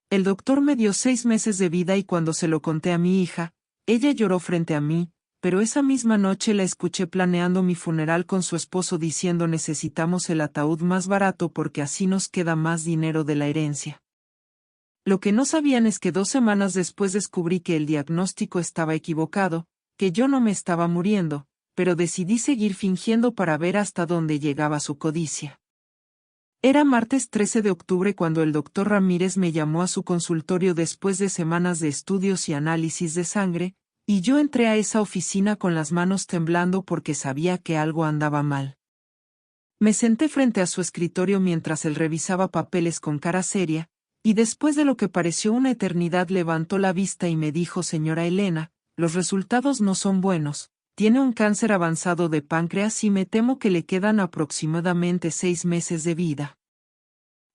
El doctor me dio 6 meses de vida y cuando se lo conté a mi hija, ella lloró frente a mí, pero esa misma noche la escuché planeando mi funeral con su esposo diciendo necesitamos el ataúd más barato porque así nos queda más dinero de la herencia. Lo que no sabían es que 2 semanas después descubrí que el diagnóstico estaba equivocado, que yo no me estaba muriendo, pero decidí seguir fingiendo para ver hasta dónde llegaba su codicia. Era martes 13 de octubre cuando el doctor Ramírez me llamó a su consultorio después de semanas de estudios y análisis de sangre, y yo entré a esa oficina con las manos temblando porque sabía que algo andaba mal. Me senté frente a su escritorio mientras él revisaba papeles con cara seria, y después de lo que pareció una eternidad levantó la vista y me dijo: señora Elena, los resultados no son buenos, tiene un cáncer avanzado de páncreas y me temo que le quedan aproximadamente 6 meses de vida.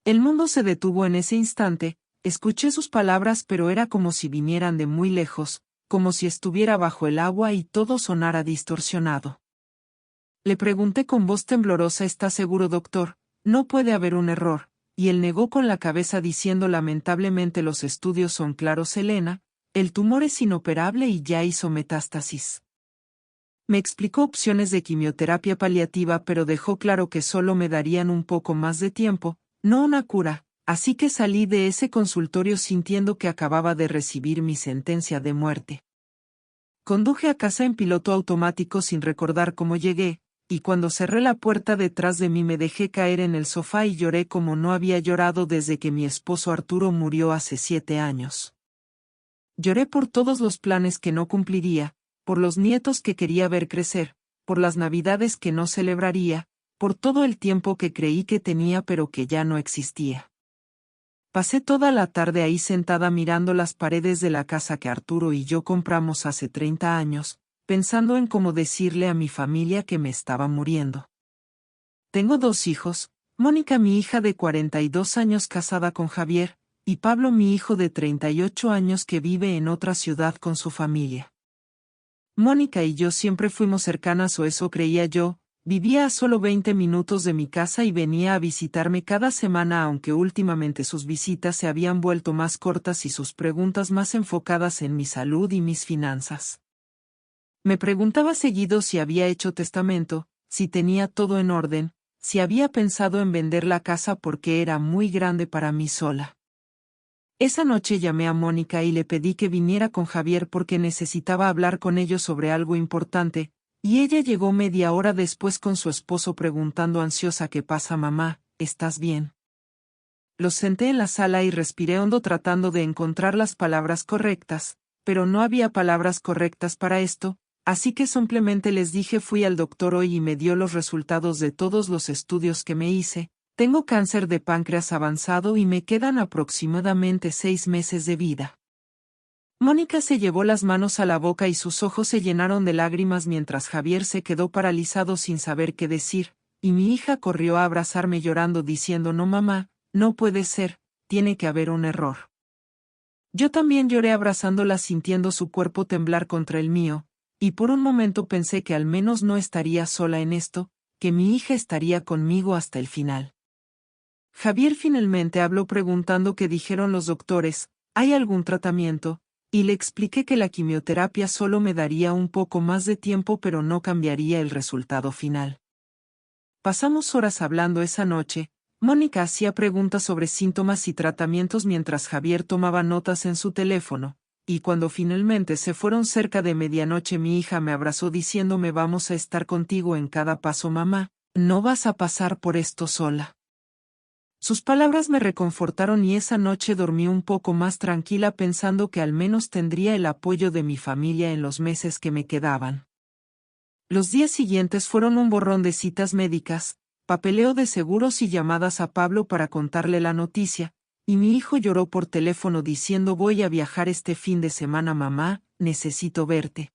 El mundo se detuvo en ese instante, escuché sus palabras pero era como si vinieran de muy lejos, como si estuviera bajo el agua y todo sonara distorsionado. Le pregunté con voz temblorosa: ¿está seguro, doctor? No puede haber un error. Y él negó con la cabeza diciendo: lamentablemente los estudios son claros, Elena, el tumor es inoperable y ya hizo metástasis. Me explicó opciones de quimioterapia paliativa pero dejó claro que solo me darían un poco más de tiempo, no una cura, así que salí de ese consultorio sintiendo que acababa de recibir mi sentencia de muerte. Conduje a casa en piloto automático sin recordar cómo llegué, y cuando cerré la puerta detrás de mí me dejé caer en el sofá y lloré como no había llorado desde que mi esposo Arturo murió hace 7 años. Lloré por todos los planes que no cumpliría, por los nietos que quería ver crecer, por las navidades que no celebraría, por todo el tiempo que creí que tenía pero que ya no existía. Pasé toda la tarde ahí sentada mirando las paredes de la casa que Arturo y yo compramos hace 30 años, pensando en cómo decirle a mi familia que me estaba muriendo. Tengo 2 hijos, Mónica, mi hija de 42 años casada con Javier, y Pablo, mi hijo de 38 años que vive en otra ciudad con su familia. Mónica y yo siempre fuimos cercanas, o eso creía yo. Vivía a solo 20 minutos de mi casa y venía a visitarme cada semana, aunque últimamente sus visitas se habían vuelto más cortas y sus preguntas más enfocadas en mi salud y mis finanzas. Me preguntaba seguido si había hecho testamento, si tenía todo en orden, si había pensado en vender la casa porque era muy grande para mí sola. Esa noche llamé a Mónica y le pedí que viniera con Javier porque necesitaba hablar con ellos sobre algo importante, y ella llegó media hora después con su esposo preguntando ansiosa: ¿qué pasa, mamá? ¿Estás bien? Los senté en la sala y respiré hondo tratando de encontrar las palabras correctas, pero no había palabras correctas para esto, así que simplemente les dije: fui al doctor hoy y me dio los resultados de todos los estudios que me hice, tengo cáncer de páncreas avanzado y me quedan aproximadamente 6 meses de vida. Mónica se llevó las manos a la boca y sus ojos se llenaron de lágrimas mientras Javier se quedó paralizado sin saber qué decir, y mi hija corrió a abrazarme llorando diciendo: no, mamá, no puede ser, tiene que haber un error. Yo también lloré abrazándola sintiendo su cuerpo temblar contra el mío, y por un momento pensé que al menos no estaría sola en esto, que mi hija estaría conmigo hasta el final. Javier finalmente habló preguntando qué dijeron los doctores, ¿hay algún tratamiento? Y le expliqué que la quimioterapia solo me daría un poco más de tiempo pero no cambiaría el resultado final. Pasamos horas hablando esa noche. Mónica hacía preguntas sobre síntomas y tratamientos mientras Javier tomaba notas en su teléfono, y cuando finalmente se fueron cerca de medianoche mi hija me abrazó diciéndome: vamos a estar contigo en cada paso, mamá, no vas a pasar por esto sola. Sus palabras me reconfortaron y esa noche dormí un poco más tranquila pensando que al menos tendría el apoyo de mi familia en los meses que me quedaban. Los días siguientes fueron un borrón de citas médicas, papeleo de seguros y llamadas a Pablo para contarle la noticia, y mi hijo lloró por teléfono diciendo: voy a viajar este fin de semana, mamá, necesito verte.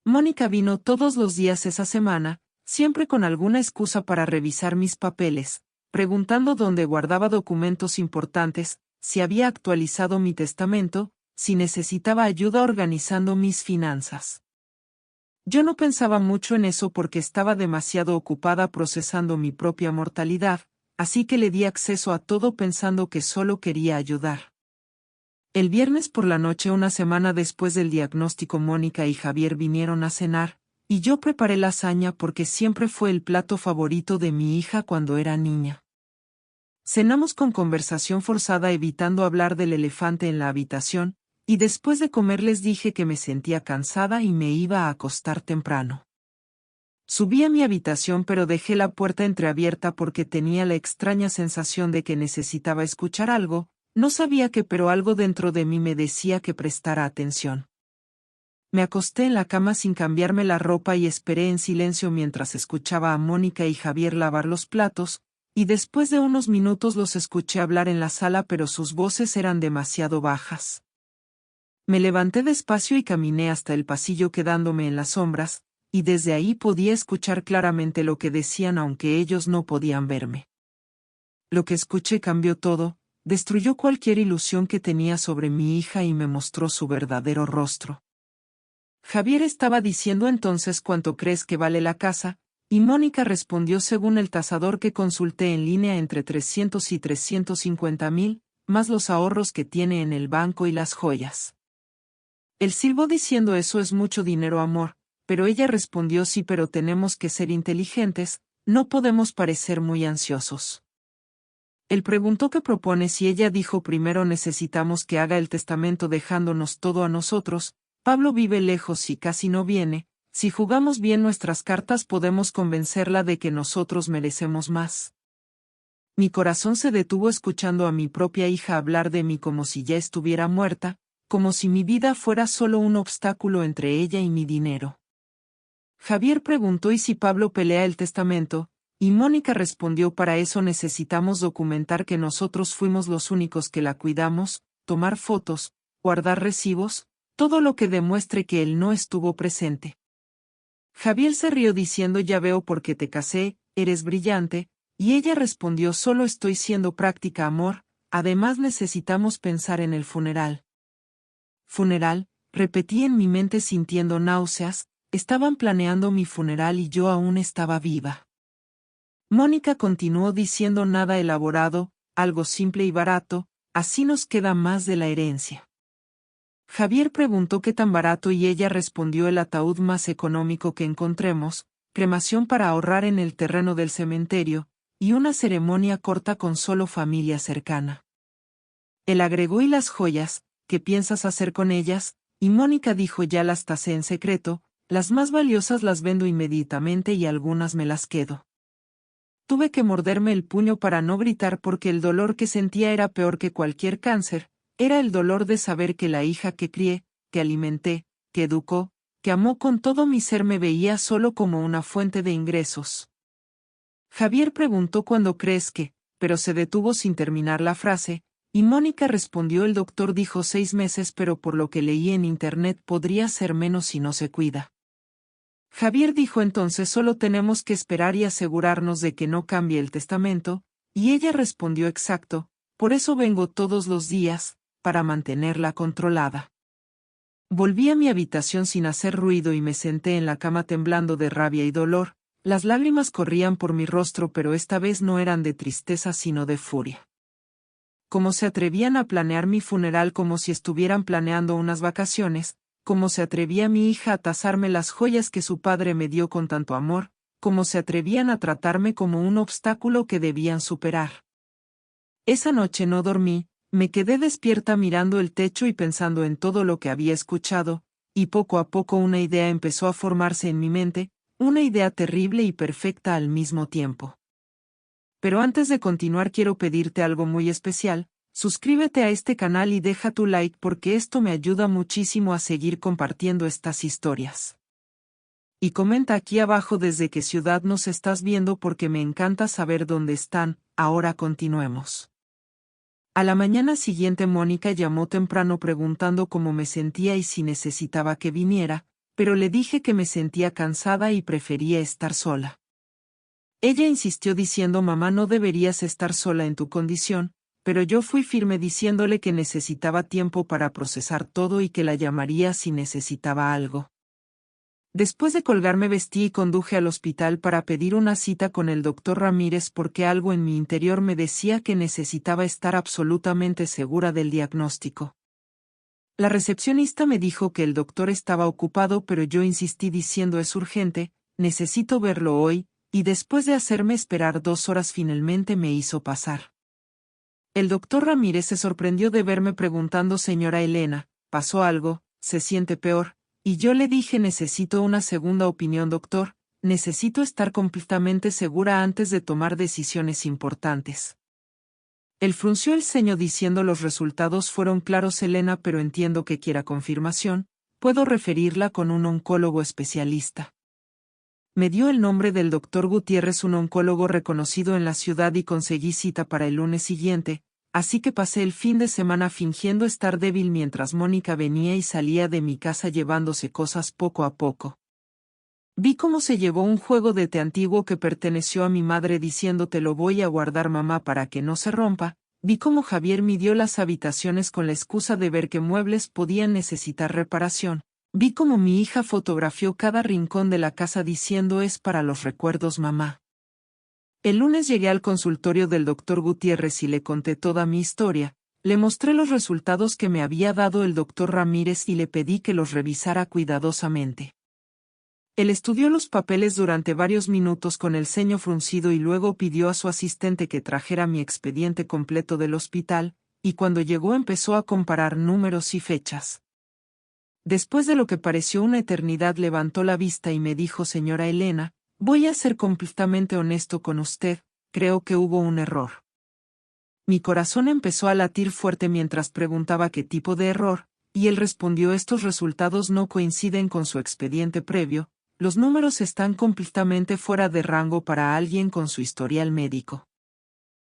Mónica vino todos los días esa semana, siempre con alguna excusa para revisar mis papeles, preguntando dónde guardaba documentos importantes, si había actualizado mi testamento, si necesitaba ayuda organizando mis finanzas. Yo no pensaba mucho en eso porque estaba demasiado ocupada procesando mi propia mortalidad, así que le di acceso a todo pensando que solo quería ayudar. El viernes por la noche, una semana después del diagnóstico, Mónica y Javier vinieron a cenar, y yo preparé lasaña porque siempre fue el plato favorito de mi hija cuando era niña. Cenamos con conversación forzada, evitando hablar del elefante en la habitación, y después de comer les dije que me sentía cansada y me iba a acostar temprano. Subí a mi habitación, pero dejé la puerta entreabierta porque tenía la extraña sensación de que necesitaba escuchar algo, no sabía qué, pero algo dentro de mí me decía que prestara atención. Me acosté en la cama sin cambiarme la ropa y esperé en silencio mientras escuchaba a Mónica y Javier lavar los platos, y después de unos minutos los escuché hablar en la sala, pero sus voces eran demasiado bajas. Me levanté despacio y caminé hasta el pasillo, quedándome en las sombras, y desde ahí podía escuchar claramente lo que decían aunque ellos no podían verme. Lo que escuché cambió todo, destruyó cualquier ilusión que tenía sobre mi hija y me mostró su verdadero rostro. Javier estaba diciendo entonces: ¿cuánto crees que vale la casa? Y Mónica respondió: según el tasador que consulté en línea, entre 300 y 350,000, más los ahorros que tiene en el banco y las joyas. Él silbó diciendo: eso es mucho dinero, amor, pero ella respondió: sí, pero tenemos que ser inteligentes, no podemos parecer muy ansiosos. Él preguntó: ¿qué propones? Y ella dijo: primero necesitamos que haga el testamento dejándonos todo a nosotros. Pablo vive lejos y casi no viene. Si jugamos bien nuestras cartas podemos convencerla de que nosotros merecemos más. Mi corazón se detuvo escuchando a mi propia hija hablar de mí como si ya estuviera muerta, como si mi vida fuera solo un obstáculo entre ella y mi dinero. Javier preguntó: ¿y si Pablo pelea el testamento? Y Mónica respondió: para eso necesitamos documentar que nosotros fuimos los únicos que la cuidamos, tomar fotos, guardar recibos, todo lo que demuestre que él no estuvo presente. Javier se rió diciendo: ya veo por qué te casé, eres brillante, y ella respondió: solo estoy siendo práctica, amor, además necesitamos pensar en el funeral. Funeral, repetí en mi mente sintiendo náuseas, estaban planeando mi funeral y yo aún estaba viva. Mónica continuó diciendo: nada elaborado, algo simple y barato, así nos queda más de la herencia. Javier preguntó: ¿qué tan barato? Y ella respondió: el ataúd más económico que encontremos, cremación para ahorrar en el terreno del cementerio, y una ceremonia corta con solo familia cercana. Él agregó: ¿y las joyas? ¿Qué piensas hacer con ellas? Y Mónica dijo: ya las tasé en secreto, las más valiosas las vendo inmediatamente y algunas me las quedo. Tuve que morderme el puño para no gritar porque el dolor que sentía era peor que cualquier cáncer. Era el dolor de saber que la hija que crié, que alimenté, que educó, que amó con todo mi ser me veía solo como una fuente de ingresos. Javier preguntó: ¿cuándo crees que? Pero se detuvo sin terminar la frase, y Mónica respondió: el doctor dijo 6 meses, pero por lo que leí en internet podría ser menos si no se cuida. Javier dijo entonces: solo tenemos que esperar y asegurarnos de que no cambie el testamento, y ella respondió: exacto, por eso vengo todos los días, para mantenerla controlada. Volví a mi habitación sin hacer ruido y me senté en la cama temblando de rabia y dolor. Las lágrimas corrían por mi rostro, pero esta vez no eran de tristeza sino de furia. ¿Cómo se atrevían a planear mi funeral como si estuvieran planeando unas vacaciones? ¿Cómo se atrevía mi hija a tasarme las joyas que su padre me dio con tanto amor? ¿Cómo se atrevían a tratarme como un obstáculo que debían superar? Esa noche no dormí. Me quedé despierta mirando el techo y pensando en todo lo que había escuchado, y poco a poco una idea empezó a formarse en mi mente, una idea terrible y perfecta al mismo tiempo. Pero antes de continuar quiero pedirte algo muy especial: suscríbete a este canal y deja tu like porque esto me ayuda muchísimo a seguir compartiendo estas historias. Y comenta aquí abajo desde qué ciudad nos estás viendo porque me encanta saber dónde están. Ahora continuemos. A la mañana siguiente Mónica llamó temprano preguntando cómo me sentía y si necesitaba que viniera, pero le dije que me sentía cansada y prefería estar sola. Ella insistió diciendo: mamá, no deberías estar sola en tu condición, pero yo fui firme diciéndole que necesitaba tiempo para procesar todo y que la llamaría si necesitaba algo. Después de colgarme vestí y conduje al hospital para pedir una cita con el doctor Ramírez porque algo en mi interior me decía que necesitaba estar absolutamente segura del diagnóstico. La recepcionista me dijo que el doctor estaba ocupado, pero yo insistí diciendo es urgente, necesito verlo hoy, y después de hacerme esperar 2 horas finalmente me hizo pasar. El doctor Ramírez se sorprendió de verme preguntando señora Elena, ¿pasó algo? ¿Se siente peor? Y yo le dije necesito una segunda opinión doctor, necesito estar completamente segura antes de tomar decisiones importantes. Él frunció el ceño diciendo los resultados fueron claros Elena, pero entiendo que quiera confirmación, puedo referirla con un oncólogo especialista. Me dio el nombre del doctor Gutiérrez, un oncólogo reconocido en la ciudad, y conseguí cita para el lunes siguiente, así que pasé el fin de semana fingiendo estar débil mientras Mónica venía y salía de mi casa llevándose cosas poco a poco. Vi cómo se llevó un juego de té antiguo que perteneció a mi madre diciendo te lo voy a guardar mamá para que no se rompa. Vi cómo Javier midió las habitaciones con la excusa de ver qué muebles podían necesitar reparación. Vi cómo mi hija fotografió cada rincón de la casa diciendo es para los recuerdos mamá. El lunes llegué al consultorio del doctor Gutiérrez y le conté toda mi historia. Le mostré los resultados que me había dado el doctor Ramírez y le pedí que los revisara cuidadosamente. Él estudió los papeles durante varios minutos con el ceño fruncido y luego pidió a su asistente que trajera mi expediente completo del hospital, y cuando llegó empezó a comparar números y fechas. Después de lo que pareció una eternidad levantó la vista y me dijo señora Elena, voy a ser completamente honesto con usted, creo que hubo un error. Mi corazón empezó a latir fuerte mientras preguntaba qué tipo de error, y él respondió estos resultados no coinciden con su expediente previo. Los números están completamente fuera de rango para alguien con su historial médico.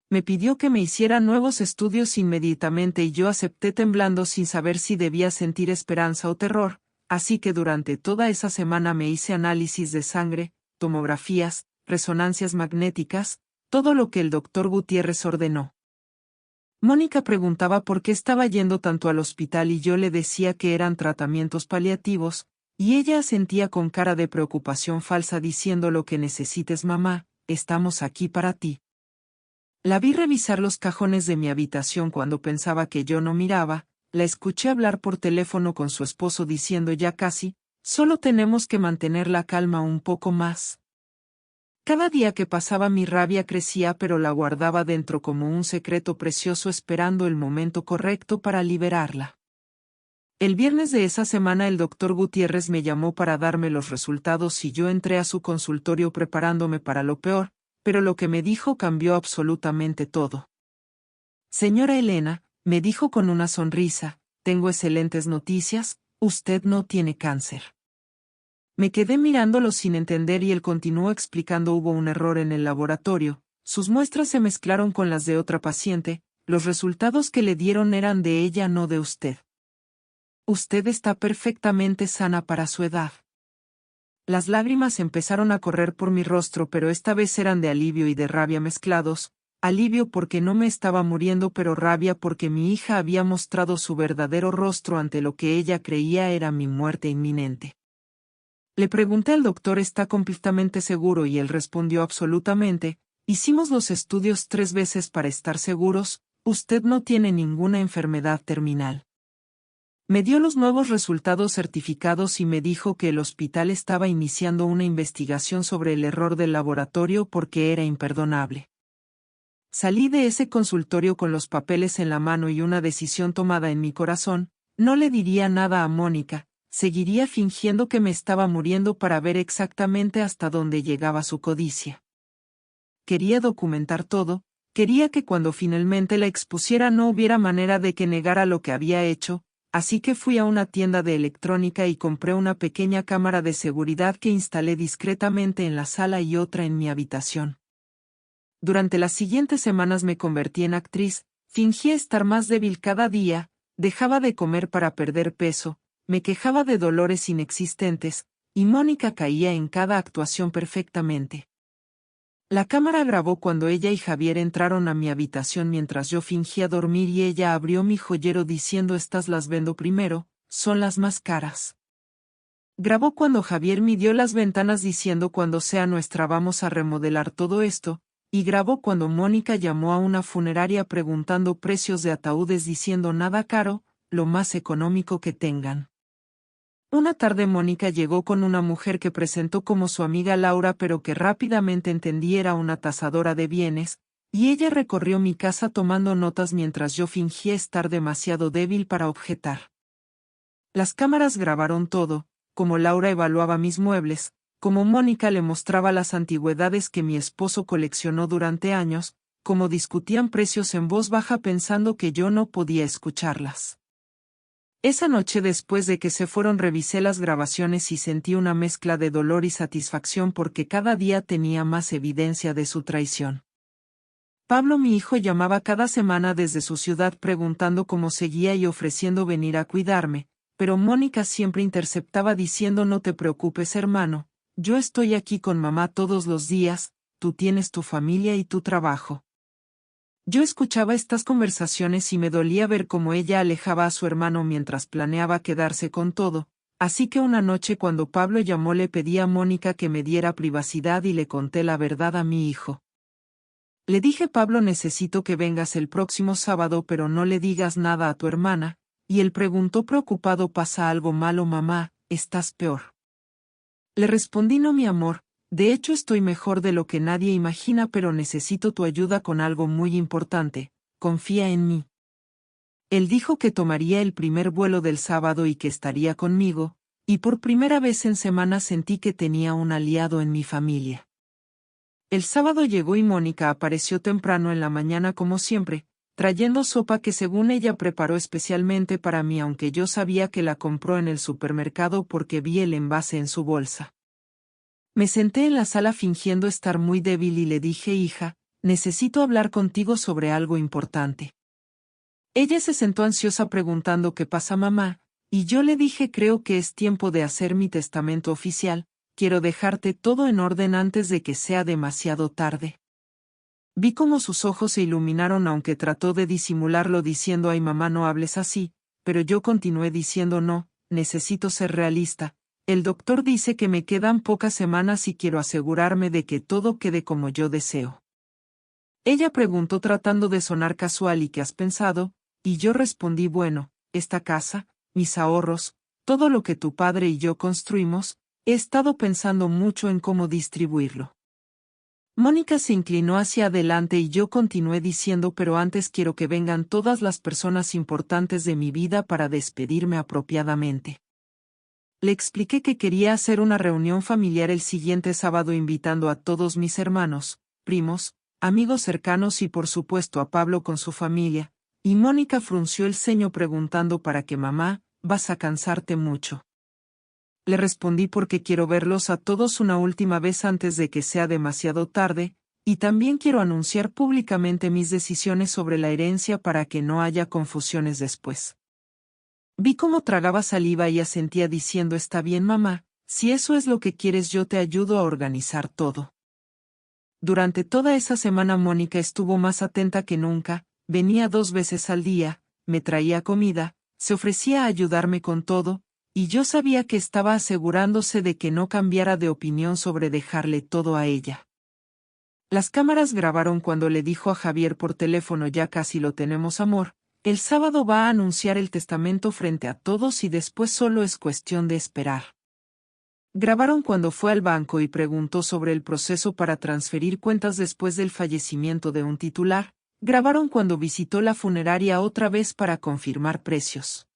Me pidió que me hiciera nuevos estudios inmediatamente y yo acepté temblando sin saber si debía sentir esperanza o terror, así que durante toda esa semana me hice análisis de sangre, tomografías, resonancias magnéticas, todo lo que el doctor Gutiérrez ordenó. Mónica preguntaba por qué estaba yendo tanto al hospital y yo le decía que eran tratamientos paliativos, y ella asentía con cara de preocupación falsa diciendo lo que necesites mamá, estamos aquí para ti. La vi revisar los cajones de mi habitación cuando pensaba que yo no miraba, la escuché hablar por teléfono con su esposo diciendo ya casi, solo tenemos que mantener la calma un poco más. Cada día que pasaba mi rabia crecía pero la guardaba dentro como un secreto precioso esperando el momento correcto para liberarla. El viernes de esa semana el doctor Gutiérrez me llamó para darme los resultados y yo entré a su consultorio preparándome para lo peor, pero lo que me dijo cambió absolutamente todo. Señora Elena, me dijo con una sonrisa, tengo excelentes noticias, usted no tiene cáncer. Me quedé mirándolo sin entender y él continuó explicando hubo un error en el laboratorio, sus muestras se mezclaron con las de otra paciente, los resultados que le dieron eran de ella no de usted. Usted está perfectamente sana para su edad. Las lágrimas empezaron a correr por mi rostro, pero esta vez eran de alivio y de rabia mezclados, alivio porque no me estaba muriendo, pero rabia porque mi hija había mostrado su verdadero rostro ante lo que ella creía era mi muerte inminente. Le pregunté al doctor ¿está completamente seguro? Y él respondió absolutamente, hicimos los estudios 3 veces para estar seguros, usted no tiene ninguna enfermedad terminal. Me dio los nuevos resultados certificados y me dijo que el hospital estaba iniciando una investigación sobre el error del laboratorio porque era imperdonable. Salí de ese consultorio con los papeles en la mano y una decisión tomada en mi corazón, no le diría nada a Mónica, seguiría fingiendo que me estaba muriendo para ver exactamente hasta dónde llegaba su codicia. Quería documentar todo, quería que cuando finalmente la expusiera no hubiera manera de que negara lo que había hecho. Así que fui a una tienda de electrónica y compré una pequeña cámara de seguridad que instalé discretamente en la sala y otra en mi habitación. Durante las siguientes semanas me convertí en actriz, fingía estar más débil cada día, dejaba de comer para perder peso, me quejaba de dolores inexistentes, y Mónica caía en cada actuación perfectamente. La cámara grabó cuando ella y Javier entraron a mi habitación mientras yo fingía dormir y ella abrió mi joyero diciendo estas las vendo primero, son las más caras. Grabó cuando Javier midió las ventanas diciendo cuando sea nuestra vamos a remodelar todo esto, y grabó cuando Mónica llamó a una funeraria preguntando precios de ataúdes diciendo nada caro, lo más económico que tengan. Una tarde Mónica llegó con una mujer que presentó como su amiga Laura, pero que rápidamente entendí era una tasadora de bienes, y ella recorrió mi casa tomando notas mientras yo fingía estar demasiado débil para objetar. Las cámaras grabaron todo, como Laura evaluaba mis muebles, como Mónica le mostraba las antigüedades que mi esposo coleccionó durante años, como discutían precios en voz baja pensando que yo no podía escucharlas. Esa noche después de que se fueron revisé las grabaciones y sentí una mezcla de dolor y satisfacción porque cada día tenía más evidencia de su traición. Pablo, mi hijo, llamaba cada semana desde su ciudad preguntando cómo seguía y ofreciendo venir a cuidarme, pero Mónica siempre interceptaba diciendo: no te preocupes, hermano, yo estoy aquí con mamá todos los días, tú tienes tu familia y tu trabajo. Yo escuchaba estas conversaciones y me dolía ver cómo ella alejaba a su hermano mientras planeaba quedarse con todo, así que una noche cuando Pablo llamó le pedí a Mónica que me diera privacidad y le conté la verdad a mi hijo. Le dije: Pablo, necesito que vengas el próximo sábado, pero no le digas nada a tu hermana, y él preguntó preocupado: ¿pasa algo malo, mamá? ¿Estás peor? Le respondí: no, mi amor. De hecho estoy mejor de lo que nadie imagina, pero necesito tu ayuda con algo muy importante, confía en mí. Él dijo que tomaría el primer vuelo del sábado y que estaría conmigo, y por primera vez en semanas sentí que tenía un aliado en mi familia. El sábado llegó y Mónica apareció temprano en la mañana como siempre, trayendo sopa que según ella preparó especialmente para mí, aunque yo sabía que la compró en el supermercado porque vi el envase en su bolsa. Me senté en la sala fingiendo estar muy débil y le dije: hija, necesito hablar contigo sobre algo importante. Ella se sentó ansiosa preguntando: ¿qué pasa, mamá? Y yo le dije: creo que es tiempo de hacer mi testamento oficial, quiero dejarte todo en orden antes de que sea demasiado tarde. Vi cómo sus ojos se iluminaron, aunque trató de disimularlo diciendo: ay, mamá, no hables así, pero yo continué diciendo: no, necesito ser realista. El doctor dice que me quedan pocas semanas y quiero asegurarme de que todo quede como yo deseo. Ella preguntó tratando de sonar casual: ¿y qué has pensado? Y yo respondí: bueno, esta casa, mis ahorros, todo lo que tu padre y yo construimos, he estado pensando mucho en cómo distribuirlo. Mónica se inclinó hacia adelante y yo continué diciendo: pero antes quiero que vengan todas las personas importantes de mi vida para despedirme apropiadamente. Le expliqué que quería hacer una reunión familiar el siguiente sábado invitando a todos mis hermanos, primos, amigos cercanos y por supuesto a Pablo con su familia, y Mónica frunció el ceño preguntando: ¿para qué, mamá? ¿Vas a cansarte mucho? Le respondí: porque quiero verlos a todos una última vez antes de que sea demasiado tarde, y también quiero anunciar públicamente mis decisiones sobre la herencia para que no haya confusiones después. Vi cómo tragaba saliva y asentía diciendo: está bien, mamá, si eso es lo que quieres yo te ayudo a organizar todo. Durante toda esa semana Mónica estuvo más atenta que nunca, venía 2 veces al día, me traía comida, se ofrecía a ayudarme con todo, y yo sabía que estaba asegurándose de que no cambiara de opinión sobre dejarle todo a ella. Las cámaras grabaron cuando le dijo a Javier por teléfono: ya casi lo tenemos, amor. El sábado va a anunciar el testamento frente a todos y después solo es cuestión de esperar. Grabaron cuando fue al banco y preguntó sobre el proceso para transferir cuentas después del fallecimiento de un titular. Grabaron cuando visitó la funeraria otra vez para confirmar precios.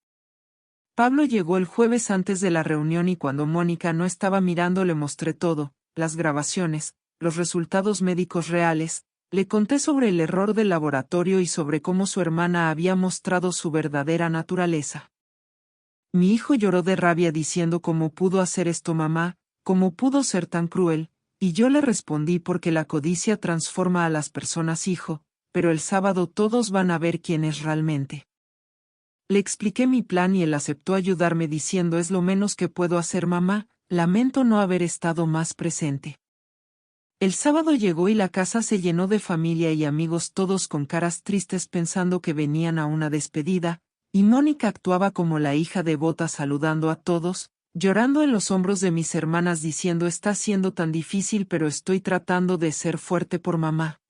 Pablo llegó el jueves antes de la reunión y cuando Mónica no estaba mirando le mostré todo, las grabaciones, los resultados médicos reales. Le conté sobre el error del laboratorio y sobre cómo su hermana había mostrado su verdadera naturaleza. Mi hijo lloró de rabia diciendo: ¿cómo pudo hacer esto, mamá? ¿Cómo pudo ser tan cruel? Y yo le respondí: porque la codicia transforma a las personas, hijo, pero el sábado todos van a ver quién es realmente. Le expliqué mi plan y él aceptó ayudarme diciendo: es lo menos que puedo hacer, mamá, lamento no haber estado más presente. El sábado llegó y la casa se llenó de familia y amigos, todos con caras tristes pensando que venían a una despedida, y Mónica actuaba como la hija devota saludando a todos, llorando en los hombros de mis hermanas diciendo: está siendo tan difícil pero estoy tratando de ser fuerte por mamá.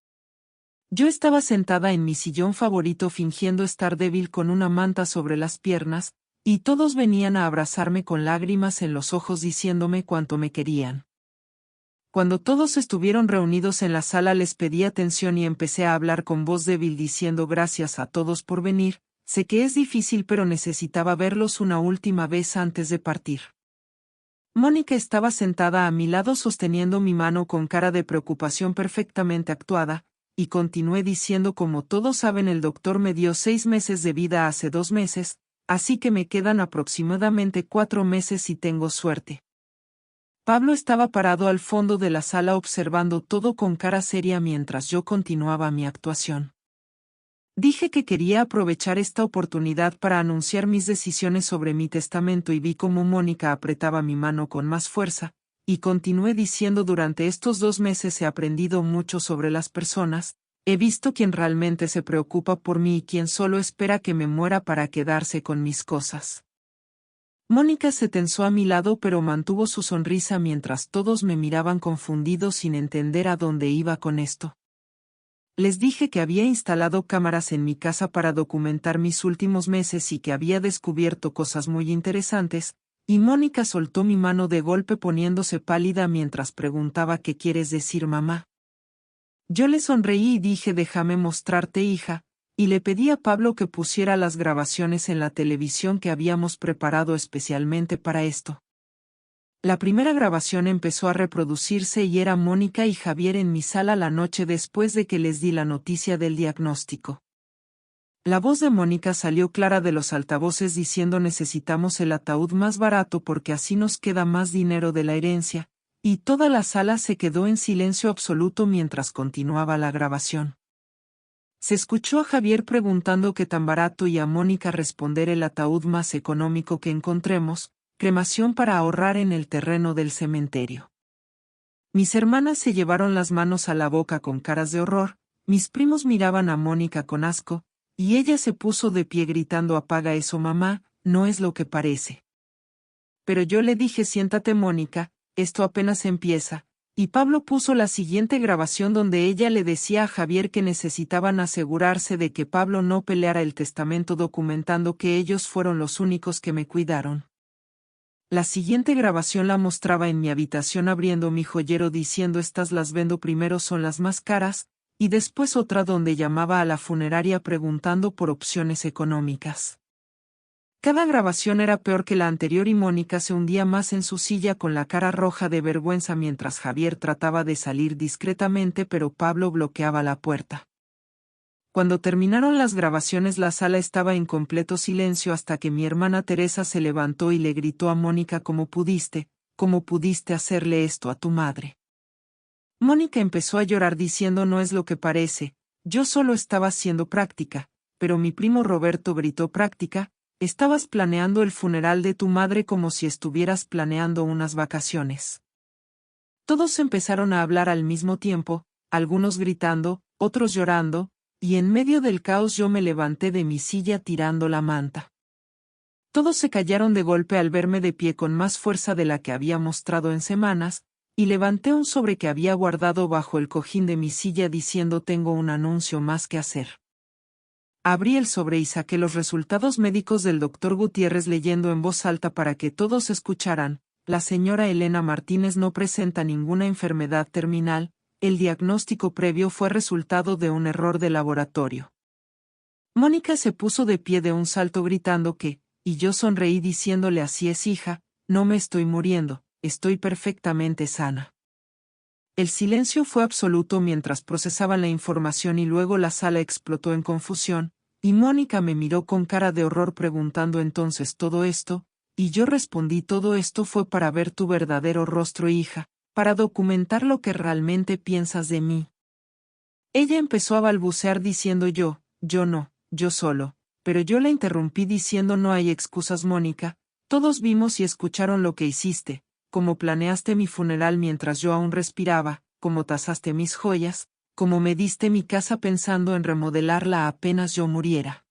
Yo estaba sentada en mi sillón favorito fingiendo estar débil con una manta sobre las piernas, y todos venían a abrazarme con lágrimas en los ojos diciéndome cuánto me querían. Cuando todos estuvieron reunidos en la sala les pedí atención y empecé a hablar con voz débil diciendo gracias a todos por venir, sé que es difícil pero necesitaba verlos una última vez antes de partir. Mónica estaba sentada a mi lado sosteniendo mi mano con cara de preocupación perfectamente actuada, y continué diciendo como todos saben el doctor me dio 6 meses de vida hace 2 meses, así que me quedan aproximadamente 4 meses si tengo suerte. Pablo estaba parado al fondo de la sala observando todo con cara seria mientras yo continuaba mi actuación. Dije que quería aprovechar esta oportunidad para anunciar mis decisiones sobre mi testamento y vi cómo Mónica apretaba mi mano con más fuerza, y continué diciendo durante estos 2 meses he aprendido mucho sobre las personas, he visto quién realmente se preocupa por mí y quién solo espera que me muera para quedarse con mis cosas. Mónica se tensó a mi lado pero mantuvo su sonrisa mientras todos me miraban confundidos sin entender a dónde iba con esto. Les dije que había instalado cámaras en mi casa para documentar mis últimos meses y que había descubierto cosas muy interesantes, y Mónica soltó mi mano de golpe poniéndose pálida mientras preguntaba ¿qué quieres decir, mamá? Yo le sonreí y dije déjame mostrarte, hija, y le pedí a Pablo que pusiera las grabaciones en la televisión que habíamos preparado especialmente para esto. La primera grabación empezó a reproducirse y era Mónica y Javier en mi sala la noche después de que les di la noticia del diagnóstico. La voz de Mónica salió clara de los altavoces diciendo necesitamos el ataúd más barato porque así nos queda más dinero de la herencia, y toda la sala se quedó en silencio absoluto mientras continuaba la grabación. Se escuchó a Javier preguntando qué tan barato y a Mónica responder el ataúd más económico que encontremos, cremación para ahorrar en el terreno del cementerio. Mis hermanas se llevaron las manos a la boca con caras de horror, mis primos miraban a Mónica con asco, y ella se puso de pie gritando apaga eso mamá, no es lo que parece. Pero yo le dije siéntate Mónica, esto apenas empieza. Y Pablo puso la siguiente grabación donde ella le decía a Javier que necesitaban asegurarse de que Pablo no peleara el testamento documentando que ellos fueron los únicos que me cuidaron. La siguiente grabación la mostraba en mi habitación abriendo mi joyero diciendo estas las vendo primero son las más caras, y después otra donde llamaba a la funeraria preguntando por opciones económicas. Cada grabación era peor que la anterior y Mónica se hundía más en su silla con la cara roja de vergüenza mientras Javier trataba de salir discretamente pero Pablo bloqueaba la puerta. Cuando terminaron las grabaciones la sala estaba en completo silencio hasta que mi hermana Teresa se levantó y le gritó a Mónica ¿cómo pudiste hacerle esto a tu madre? Mónica empezó a llorar diciendo no es lo que parece, yo solo estaba haciendo práctica, pero mi primo Roberto gritó práctica. Estabas planeando el funeral de tu madre como si estuvieras planeando unas vacaciones. Todos empezaron a hablar al mismo tiempo, algunos gritando, otros llorando, y en medio del caos yo me levanté de mi silla tirando la manta. Todos se callaron de golpe al verme de pie con más fuerza de la que había mostrado en semanas, y levanté un sobre que había guardado bajo el cojín de mi silla diciendo tengo un anuncio más que hacer. Abrí el sobre y saqué los resultados médicos del doctor Gutiérrez leyendo en voz alta para que todos escucharan. La señora Elena Martínez no presenta ninguna enfermedad terminal, el diagnóstico previo fue resultado de un error de laboratorio. Mónica se puso de pie de un salto gritando y yo sonreí diciéndole así es hija, no me estoy muriendo, estoy perfectamente sana. El silencio fue absoluto mientras procesaban la información y luego la sala explotó en confusión, y Mónica me miró con cara de horror preguntando entonces todo esto, y yo respondí todo esto fue para ver tu verdadero rostro hija, para documentar lo que realmente piensas de mí. Ella empezó a balbucear diciendo yo no, yo solo, pero yo la interrumpí diciendo no hay excusas Mónica, todos vimos y escucharon lo que hiciste. Como planeaste mi funeral mientras yo aún respiraba, como tasaste mis joyas, como me diste mi casa pensando en remodelarla apenas yo muriera.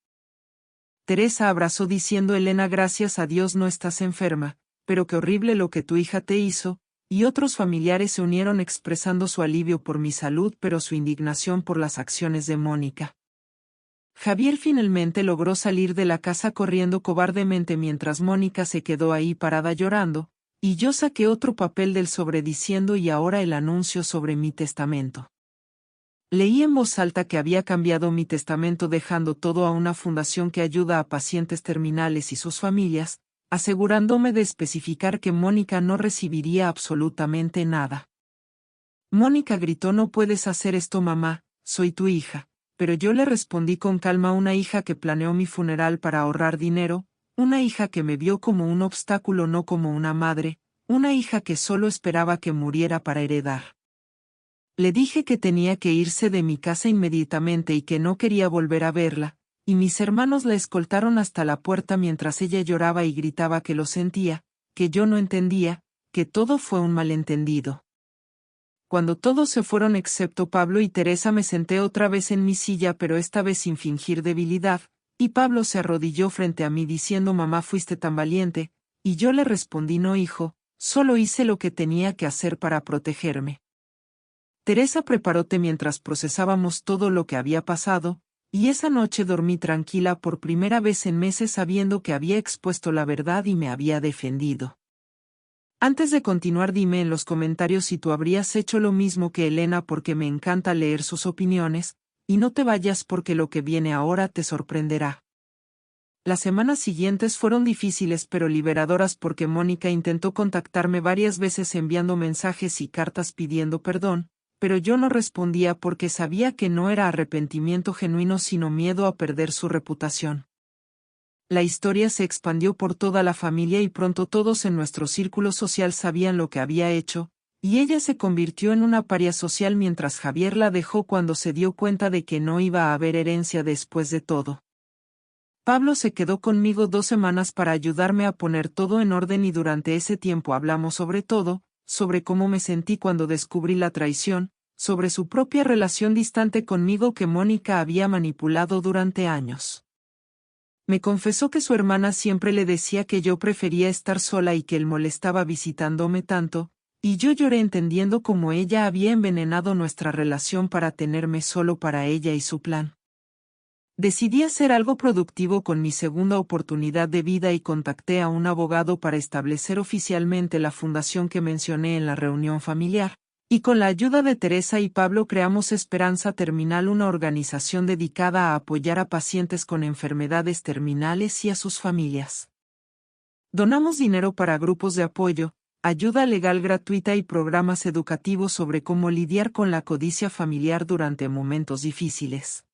Teresa abrazó diciendo Elena gracias a Dios no estás enferma, pero qué horrible lo que tu hija te hizo, y otros familiares se unieron expresando su alivio por mi salud pero su indignación por las acciones de Mónica. Javier finalmente logró salir de la casa corriendo cobardemente mientras Mónica se quedó ahí parada llorando, y yo saqué otro papel del sobre diciendo y ahora el anuncio sobre mi testamento. Leí en voz alta que había cambiado mi testamento dejando todo a una fundación que ayuda a pacientes terminales y sus familias, asegurándome de especificar que Mónica no recibiría absolutamente nada. Mónica gritó: «No puedes hacer esto, mamá, soy tu hija». Pero yo le respondí con calma: una hija que planeó mi funeral para ahorrar dinero, una hija que me vio como un obstáculo no como una madre, una hija que solo esperaba que muriera para heredar. Le dije que tenía que irse de mi casa inmediatamente y que no quería volver a verla, y mis hermanos la escoltaron hasta la puerta mientras ella lloraba y gritaba que lo sentía, que yo no entendía, que todo fue un malentendido. Cuando todos se fueron excepto Pablo y Teresa, me senté otra vez en mi silla, pero esta vez sin fingir debilidad, y Pablo se arrodilló frente a mí diciendo: «Mamá, fuiste tan valiente», y yo le respondí: «No, hijo, solo hice lo que tenía que hacer para protegerme». Teresa preparó té mientras procesábamos todo lo que había pasado, y esa noche dormí tranquila por primera vez en meses sabiendo que había expuesto la verdad y me había defendido. Antes de continuar, dime en los comentarios si tú habrías hecho lo mismo que Elena, porque me encanta leer sus opiniones, y no te vayas porque lo que viene ahora te sorprenderá. Las semanas siguientes fueron difíciles pero liberadoras porque Mónica intentó contactarme varias veces enviando mensajes y cartas pidiendo perdón, pero yo no respondía porque sabía que no era arrepentimiento genuino sino miedo a perder su reputación. La historia se expandió por toda la familia y pronto todos en nuestro círculo social sabían lo que había hecho, y ella se convirtió en una paria social mientras Javier la dejó cuando se dio cuenta de que no iba a haber herencia después de todo. Pablo se quedó conmigo 2 semanas para ayudarme a poner todo en orden y durante ese tiempo hablamos sobre todo, sobre cómo me sentí cuando descubrí la traición, sobre su propia relación distante conmigo que Mónica había manipulado durante años. Me confesó que su hermana siempre le decía que yo prefería estar sola y que él molestaba visitándome tanto, y yo lloré entendiendo cómo ella había envenenado nuestra relación para tenerme solo para ella y su plan. Decidí hacer algo productivo con mi segunda oportunidad de vida y contacté a un abogado para establecer oficialmente la fundación que mencioné en la reunión familiar. Y con la ayuda de Teresa y Pablo creamos Esperanza Terminal, una organización dedicada a apoyar a pacientes con enfermedades terminales y a sus familias. Donamos dinero para grupos de apoyo, ayuda legal gratuita y programas educativos sobre cómo lidiar con la codicia familiar durante momentos difíciles.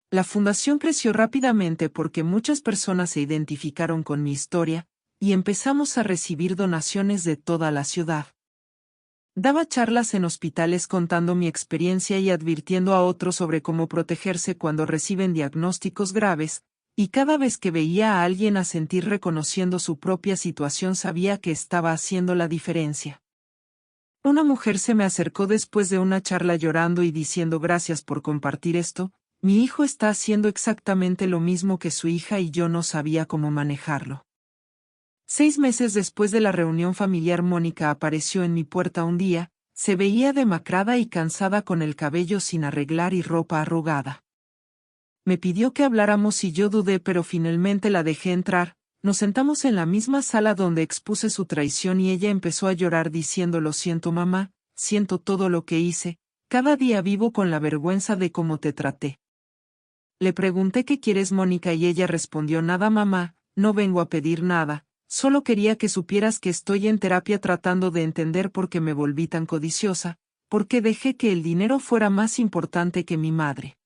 La fundación creció rápidamente porque muchas personas se identificaron con mi historia, y empezamos a recibir donaciones de toda la ciudad. Daba charlas en hospitales contando mi experiencia y advirtiendo a otros sobre cómo protegerse cuando reciben diagnósticos graves, y cada vez que veía a alguien a sentir reconociendo su propia situación sabía que estaba haciendo la diferencia. Una mujer se me acercó después de una charla llorando y diciendo: «Gracias por compartir esto, mi hijo está haciendo exactamente lo mismo que su hija y yo no sabía cómo manejarlo». 6 meses después de la reunión familiar, Mónica apareció en mi puerta un día, se veía demacrada y cansada con el cabello sin arreglar y ropa arrugada. Me pidió que habláramos y yo dudé pero finalmente la dejé entrar, nos sentamos en la misma sala donde expuse su traición y ella empezó a llorar diciendo: «Lo siento, mamá, siento todo lo que hice, cada día vivo con la vergüenza de cómo te traté». Le pregunté: «¿Qué quieres, Mónica?», y ella respondió: «Nada, mamá, no vengo a pedir nada. Solo quería que supieras que estoy en terapia tratando de entender por qué me volví tan codiciosa, por qué dejé que el dinero fuera más importante que mi madre».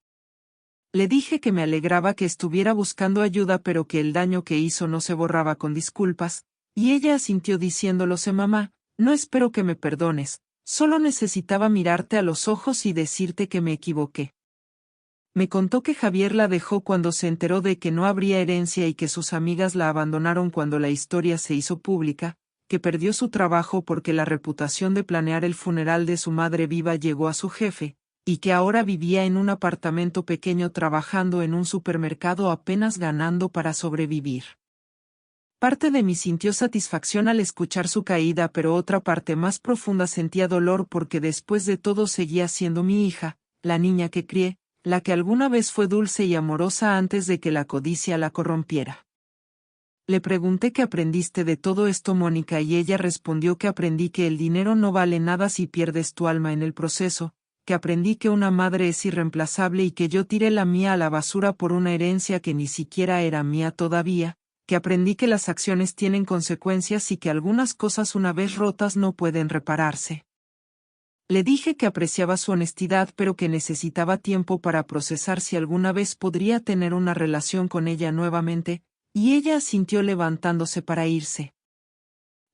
Le dije que me alegraba que estuviera buscando ayuda pero que el daño que hizo no se borraba con disculpas, y ella asintió diciendo: «Lo sé, mamá, no espero que me perdones, solo necesitaba mirarte a los ojos y decirte que me equivoqué». Me contó que Javier la dejó cuando se enteró de que no habría herencia y que sus amigas la abandonaron cuando la historia se hizo pública, que perdió su trabajo porque la reputación de planear el funeral de su madre viva llegó a su jefe, y que ahora vivía en un apartamento pequeño trabajando en un supermercado apenas ganando para sobrevivir. Parte de mí sintió satisfacción al escuchar su caída, pero otra parte más profunda sentía dolor porque después de todo seguía siendo mi hija, la niña que crié, la que alguna vez fue dulce y amorosa antes de que la codicia la corrompiera. Le pregunté qué aprendiste de todo esto, Mónica, y ella respondió que aprendí que el dinero no vale nada si pierdes tu alma en el proceso, que aprendí que una madre es irreemplazable y que yo tiré la mía a la basura por una herencia que ni siquiera era mía todavía, que aprendí que las acciones tienen consecuencias y que algunas cosas una vez rotas no pueden repararse. Le dije que apreciaba su honestidad pero que necesitaba tiempo para procesar si alguna vez podría tener una relación con ella nuevamente, y ella asintió levantándose para irse.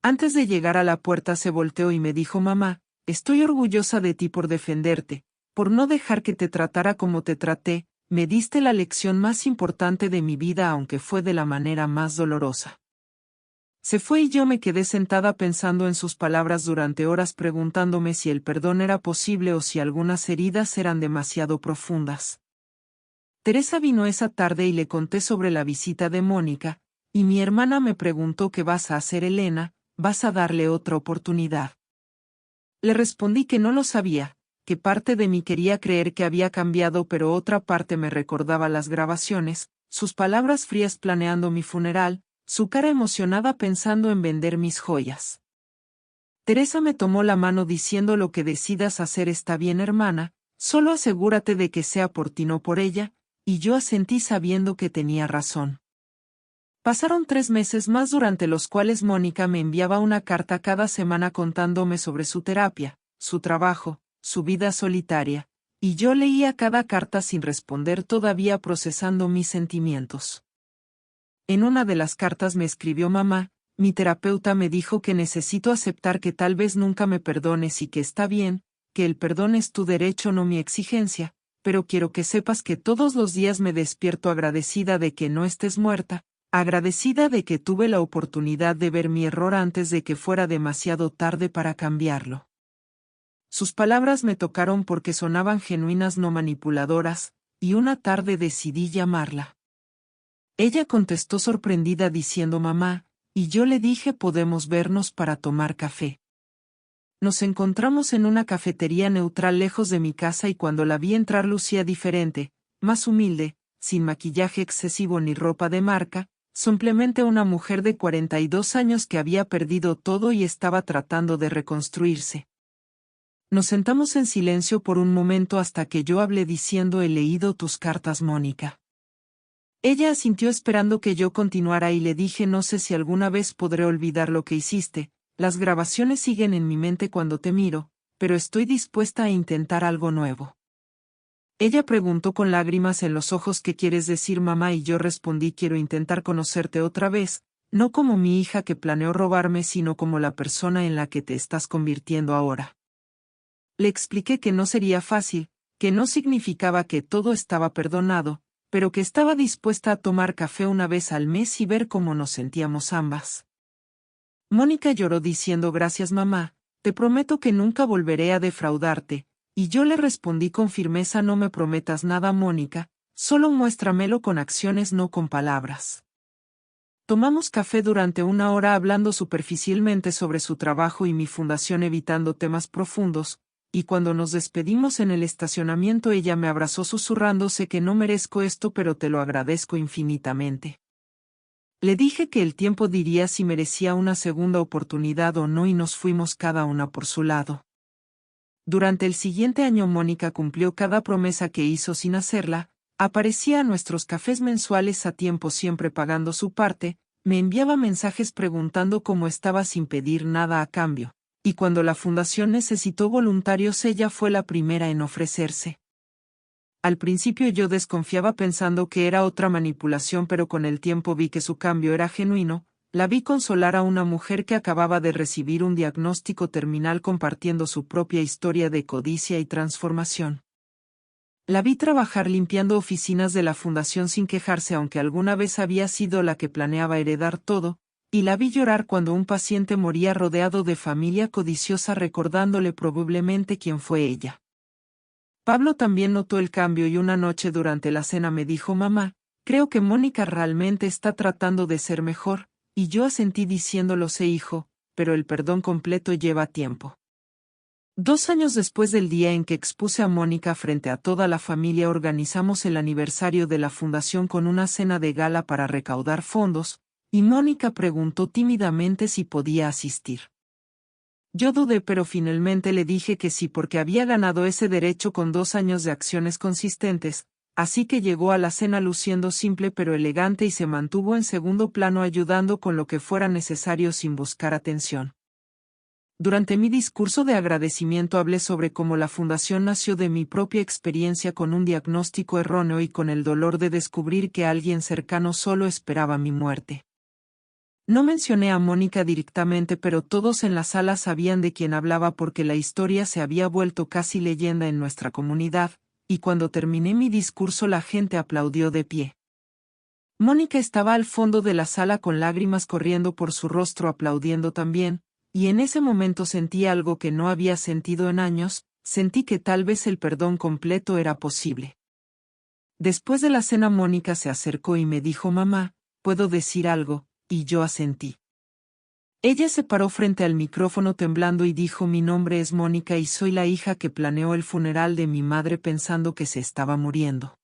Antes de llegar a la puerta se volteó y me dijo: mamá, estoy orgullosa de ti por defenderte, por no dejar que te tratara como te traté, me diste la lección más importante de mi vida aunque fue de la manera más dolorosa. Se fue y yo me quedé sentada pensando en sus palabras durante horas, preguntándome si el perdón era posible o si algunas heridas eran demasiado profundas. Teresa vino esa tarde y le conté sobre la visita de Mónica, y mi hermana me preguntó: ¿qué vas a hacer, Elena? ¿Vas a darle otra oportunidad? Le respondí que no lo sabía, que parte de mí quería creer que había cambiado pero otra parte me recordaba las grabaciones, sus palabras frías planeando mi funeral, su cara emocionada pensando en vender mis joyas. Teresa me tomó la mano diciendo: lo que decidas hacer está bien, hermana, solo asegúrate de que sea por ti, no por ella, y yo asentí sabiendo que tenía razón. Pasaron 3 meses más durante los cuales Mónica me enviaba una carta cada semana contándome sobre su terapia, su trabajo, su vida solitaria, y yo leía cada carta sin responder, todavía procesando mis sentimientos. En una de las cartas me escribió: mamá, mi terapeuta me dijo que necesito aceptar que tal vez nunca me perdones y que está bien, que el perdón es tu derecho, no mi exigencia, pero quiero que sepas que todos los días me despierto agradecida de que no estés muerta, agradecida de que tuve la oportunidad de ver mi error antes de que fuera demasiado tarde para cambiarlo. Sus palabras me tocaron porque sonaban genuinas, no manipuladoras, y una tarde decidí llamarla. Ella contestó sorprendida diciendo: mamá, y yo le dije: podemos vernos para tomar café. Nos encontramos en una cafetería neutral lejos de mi casa y cuando la vi entrar lucía diferente, más humilde, sin maquillaje excesivo ni ropa de marca, simplemente una mujer de 42 años que había perdido todo y estaba tratando de reconstruirse. Nos sentamos en silencio por un momento hasta que yo hablé diciendo: he leído tus cartas, Mónica. Ella asintió esperando que yo continuara y le dije: no sé si alguna vez podré olvidar lo que hiciste, las grabaciones siguen en mi mente cuando te miro, pero estoy dispuesta a intentar algo nuevo. Ella preguntó con lágrimas en los ojos: ¿qué quieres decir, mamá? Y yo respondí: quiero intentar conocerte otra vez, no como mi hija que planeó robarme, sino como la persona en la que te estás convirtiendo ahora. Le expliqué que no sería fácil, que no significaba que todo estaba perdonado, pero que estaba dispuesta a tomar café una vez al mes y ver cómo nos sentíamos ambas. Mónica lloró diciendo: gracias, mamá, te prometo que nunca volveré a defraudarte, y yo le respondí con firmeza: no me prometas nada, Mónica, solo muéstramelo con acciones, no con palabras. Tomamos café durante 1 hora hablando superficialmente sobre su trabajo y mi fundación, evitando temas profundos, y cuando nos despedimos en el estacionamiento ella me abrazó susurrando: sé que no merezco esto, pero te lo agradezco infinitamente. Le dije que el tiempo diría si merecía una segunda oportunidad o no y nos fuimos cada una por su lado. Durante el siguiente año Mónica cumplió cada promesa que hizo sin hacerla, aparecía a nuestros cafés mensuales a tiempo, siempre pagando su parte, me enviaba mensajes preguntando cómo estaba sin pedir nada a cambio, y cuando la fundación necesitó voluntarios ella fue la primera en ofrecerse. Al principio yo desconfiaba pensando que era otra manipulación, pero con el tiempo vi que su cambio era genuino. La vi consolar a una mujer que acababa de recibir un diagnóstico terminal compartiendo su propia historia de codicia y transformación. La vi trabajar limpiando oficinas de la fundación sin quejarse, aunque alguna vez había sido la que planeaba heredar todo, y la vi llorar cuando un paciente moría rodeado de familia codiciosa recordándole probablemente quién fue ella. Pablo también notó el cambio y una noche durante la cena me dijo: mamá, creo que Mónica realmente está tratando de ser mejor, y yo asentí diciéndolo sé hijo, pero el perdón completo lleva tiempo. 2 años después del día en que expuse a Mónica frente a toda la familia organizamos el aniversario de la fundación con una cena de gala para recaudar fondos, y Mónica preguntó tímidamente si podía asistir. Yo dudé pero finalmente le dije que sí porque había ganado ese derecho con 2 años de acciones consistentes, así que llegó a la cena luciendo simple pero elegante y se mantuvo en segundo plano ayudando con lo que fuera necesario sin buscar atención. Durante mi discurso de agradecimiento hablé sobre cómo la fundación nació de mi propia experiencia con un diagnóstico erróneo y con el dolor de descubrir que alguien cercano solo esperaba mi muerte. No mencioné a Mónica directamente, pero todos en la sala sabían de quién hablaba porque la historia se había vuelto casi leyenda en nuestra comunidad, y cuando terminé mi discurso la gente aplaudió de pie. Mónica estaba al fondo de la sala con lágrimas corriendo por su rostro aplaudiendo también, y en ese momento sentí algo que no había sentido en años, sentí que tal vez el perdón completo era posible. Después de la cena Mónica se acercó y me dijo mamá, ¿puedo decir algo? Y yo asentí. Ella se paró frente al micrófono temblando y dijo mi nombre es Mónica y soy la hija que planeó el funeral de mi madre pensando que se estaba muriendo.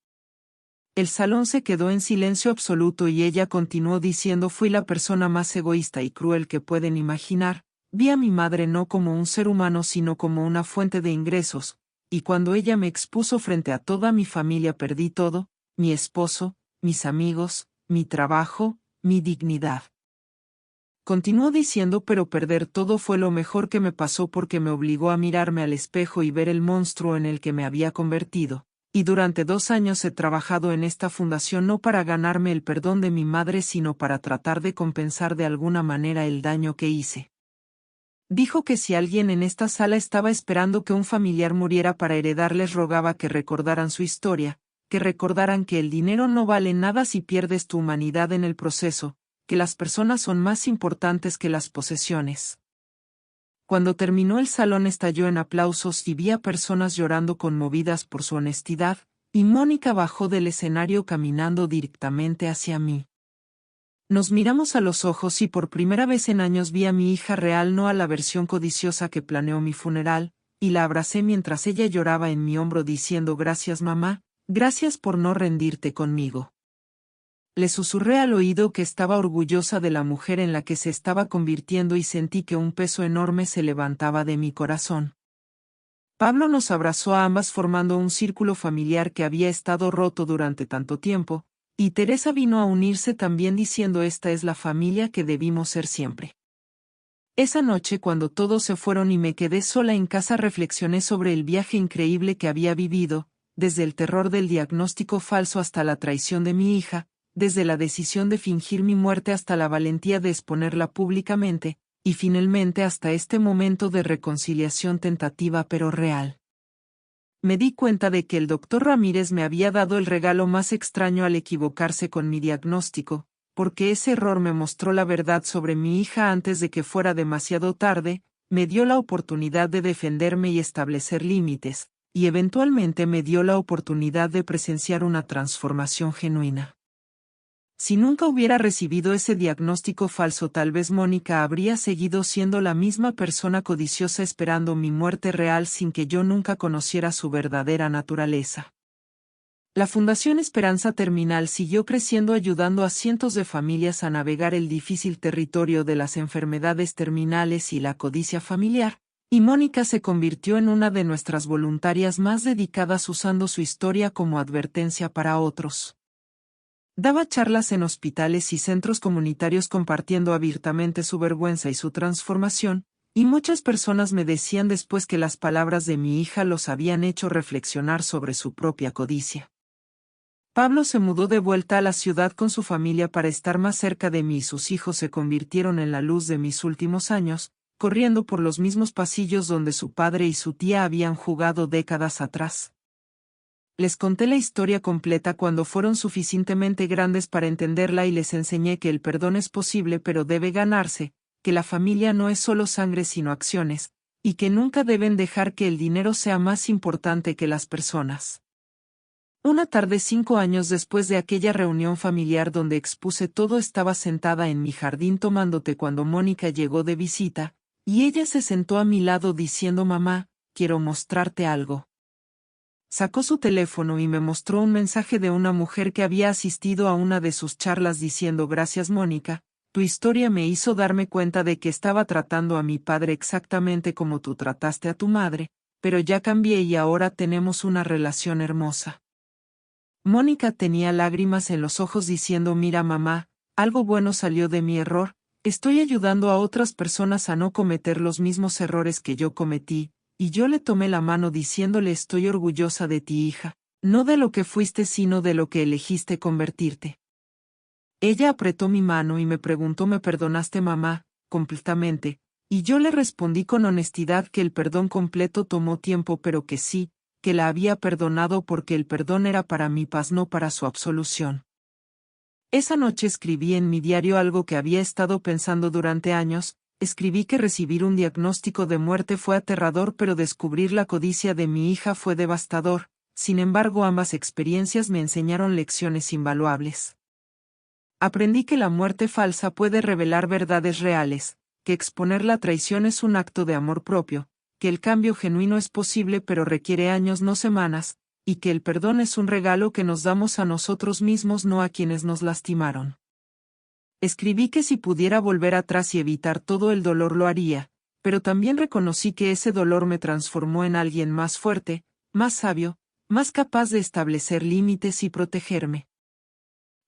El salón se quedó en silencio absoluto y ella continuó diciendo fui la persona más egoísta y cruel que pueden imaginar, vi a mi madre no como un ser humano sino como una fuente de ingresos, y cuando ella me expuso frente a toda mi familia perdí todo, mi esposo, mis amigos, mi trabajo, mi dignidad. Continuó diciendo pero perder todo fue lo mejor que me pasó porque me obligó a mirarme al espejo y ver el monstruo en el que me había convertido, y durante 2 años he trabajado en esta fundación no para ganarme el perdón de mi madre sino para tratar de compensar de alguna manera el daño que hice. Dijo que si alguien en esta sala estaba esperando que un familiar muriera para heredarles rogaba que recordaran su historia, que recordaran que el dinero no vale nada si pierdes tu humanidad en el proceso, que las personas son más importantes que las posesiones. Cuando terminó el salón estalló en aplausos y vi a personas llorando conmovidas por su honestidad, y Mónica bajó del escenario caminando directamente hacia mí. Nos miramos a los ojos y por primera vez en años vi a mi hija real no a la versión codiciosa que planeó mi funeral, y la abracé mientras ella lloraba en mi hombro diciendo gracias mamá, gracias por no rendirte conmigo. Le susurré al oído que estaba orgullosa de la mujer en la que se estaba convirtiendo y sentí que un peso enorme se levantaba de mi corazón. Pablo nos abrazó a ambas formando un círculo familiar que había estado roto durante tanto tiempo, y Teresa vino a unirse también diciendo esta es la familia que debimos ser siempre. Esa noche cuando todos se fueron y me quedé sola en casa reflexioné sobre el viaje increíble que había vivido, desde el terror del diagnóstico falso hasta la traición de mi hija, desde la decisión de fingir mi muerte hasta la valentía de exponerla públicamente, y finalmente hasta este momento de reconciliación tentativa pero real. Me di cuenta de que el doctor Ramírez me había dado el regalo más extraño al equivocarse con mi diagnóstico, porque ese error me mostró la verdad sobre mi hija antes de que fuera demasiado tarde, me dio la oportunidad de defenderme y establecer límites, y eventualmente me dio la oportunidad de presenciar una transformación genuina. Si nunca hubiera recibido ese diagnóstico falso, tal vez Mónica habría seguido siendo la misma persona codiciosa esperando mi muerte real sin que yo nunca conociera su verdadera naturaleza. La Fundación Esperanza Terminal siguió creciendo ayudando a cientos de familias a navegar el difícil territorio de las enfermedades terminales y la codicia familiar, y Mónica se convirtió en una de nuestras voluntarias más dedicadas usando su historia como advertencia para otros. Daba charlas en hospitales y centros comunitarios compartiendo abiertamente su vergüenza y su transformación, y muchas personas me decían después que las palabras de mi hija los habían hecho reflexionar sobre su propia codicia. Pablo se mudó de vuelta a la ciudad con su familia para estar más cerca de mí y sus hijos se convirtieron en la luz de mis últimos años, corriendo por los mismos pasillos donde su padre y su tía habían jugado décadas atrás. Les conté la historia completa cuando fueron suficientemente grandes para entenderla y les enseñé que el perdón es posible pero debe ganarse, que la familia no es solo sangre sino acciones, y que nunca deben dejar que el dinero sea más importante que las personas. Una tarde 5 años después de aquella reunión familiar donde expuse todo, estaba sentada en mi jardín tomando té cuando Mónica llegó de visita, y ella se sentó a mi lado diciendo: mamá, quiero mostrarte algo. Sacó su teléfono y me mostró un mensaje de una mujer que había asistido a una de sus charlas diciendo: gracias Mónica, tu historia me hizo darme cuenta de que estaba tratando a mi padre exactamente como tú trataste a tu madre, pero ya cambié y ahora tenemos una relación hermosa. Mónica tenía lágrimas en los ojos diciendo: mira mamá, algo bueno salió de mi error, estoy ayudando a otras personas a no cometer los mismos errores que yo cometí, y yo le tomé la mano diciéndole: estoy orgullosa de ti hija, no de lo que fuiste sino de lo que elegiste convertirte. Ella apretó mi mano y me preguntó: ¿me perdonaste mamá? Completamente, y yo le respondí con honestidad que el perdón completo tomó tiempo pero que sí, que la había perdonado porque el perdón era para mi paz, no para su absolución. Esa noche escribí en mi diario algo que había estado pensando durante años. Escribí que recibir un diagnóstico de muerte fue aterrador, pero descubrir la codicia de mi hija fue devastador. Sin embargo, ambas experiencias me enseñaron lecciones invaluables. Aprendí que la muerte falsa puede revelar verdades reales, que exponer la traición es un acto de amor propio, que el cambio genuino es posible pero requiere años no semanas, y que el perdón es un regalo que nos damos a nosotros mismos, no a quienes nos lastimaron. Escribí que si pudiera volver atrás y evitar todo el dolor lo haría, pero también reconocí que ese dolor me transformó en alguien más fuerte, más sabio, más capaz de establecer límites y protegerme.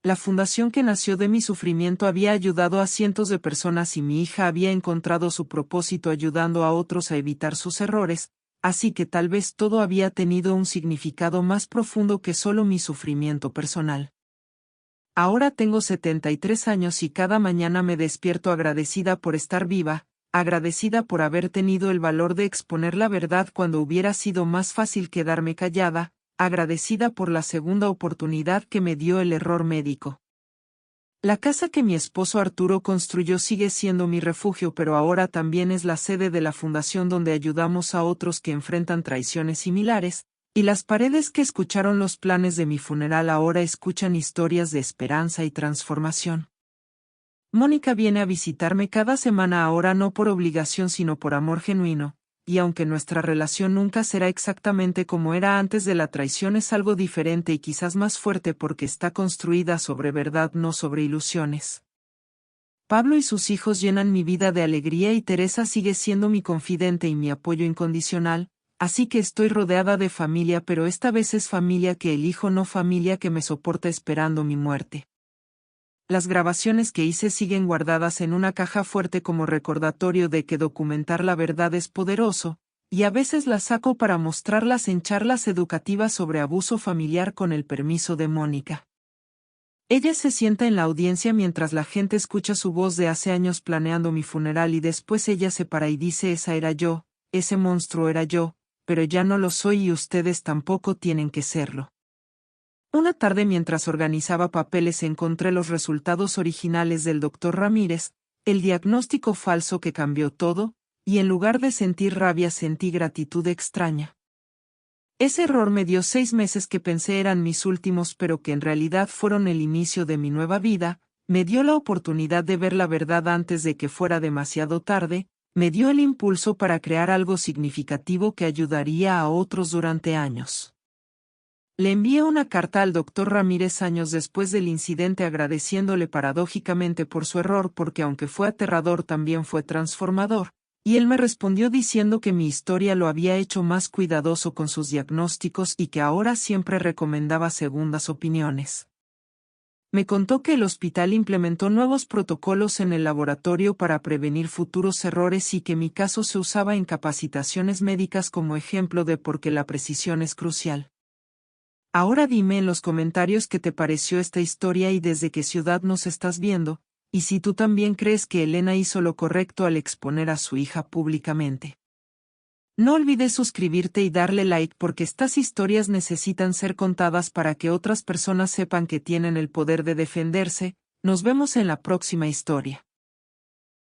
La fundación que nació de mi sufrimiento había ayudado a cientos de personas y mi hija había encontrado su propósito ayudando a otros a evitar sus errores, así que tal vez todo había tenido un significado más profundo que solo mi sufrimiento personal. Ahora tengo 73 años y cada mañana me despierto agradecida por estar viva, agradecida por haber tenido el valor de exponer la verdad cuando hubiera sido más fácil quedarme callada, agradecida por la segunda oportunidad que me dio el error médico. La casa que mi esposo Arturo construyó sigue siendo mi refugio, pero ahora también es la sede de la fundación donde ayudamos a otros que enfrentan traiciones similares, y las paredes que escucharon los planes de mi funeral ahora escuchan historias de esperanza y transformación. Mónica viene a visitarme cada semana ahora no por obligación sino por amor genuino, y aunque nuestra relación nunca será exactamente como era antes de la traición, es algo diferente y quizás más fuerte porque está construida sobre verdad, no sobre ilusiones. Pablo y sus hijos llenan mi vida de alegría y Teresa sigue siendo mi confidente y mi apoyo incondicional, así que estoy rodeada de familia, pero esta vez es familia que elijo, no familia que me soporta esperando mi muerte. Las grabaciones que hice siguen guardadas en una caja fuerte como recordatorio de que documentar la verdad es poderoso, y a veces las saco para mostrarlas en charlas educativas sobre abuso familiar con el permiso de Mónica. Ella se sienta en la audiencia mientras la gente escucha su voz de hace años planeando mi funeral y después ella se para y dice: esa era yo, ese monstruo era yo, pero ya no lo soy y ustedes tampoco tienen que serlo. Una tarde mientras organizaba papeles encontré los resultados originales del Dr. Ramírez, el diagnóstico falso que cambió todo, y en lugar de sentir rabia sentí gratitud extraña. Ese error me dio 6 meses que pensé eran mis últimos pero que en realidad fueron el inicio de mi nueva vida, me dio la oportunidad de ver la verdad antes de que fuera demasiado tarde, me dio el impulso para crear algo significativo que ayudaría a otros durante años. Le envié una carta al Dr. Ramírez años después del incidente agradeciéndole paradójicamente por su error porque aunque fue aterrador también fue transformador, y él me respondió diciendo que mi historia lo había hecho más cuidadoso con sus diagnósticos y que ahora siempre recomendaba segundas opiniones. Me contó que el hospital implementó nuevos protocolos en el laboratorio para prevenir futuros errores y que mi caso se usaba en capacitaciones médicas como ejemplo de por qué la precisión es crucial. Ahora dime en los comentarios qué te pareció esta historia y desde qué ciudad nos estás viendo, y si tú también crees que Elena hizo lo correcto al exponer a su hija públicamente. No olvides suscribirte y darle like porque estas historias necesitan ser contadas para que otras personas sepan que tienen el poder de defenderse. Nos vemos en la próxima historia.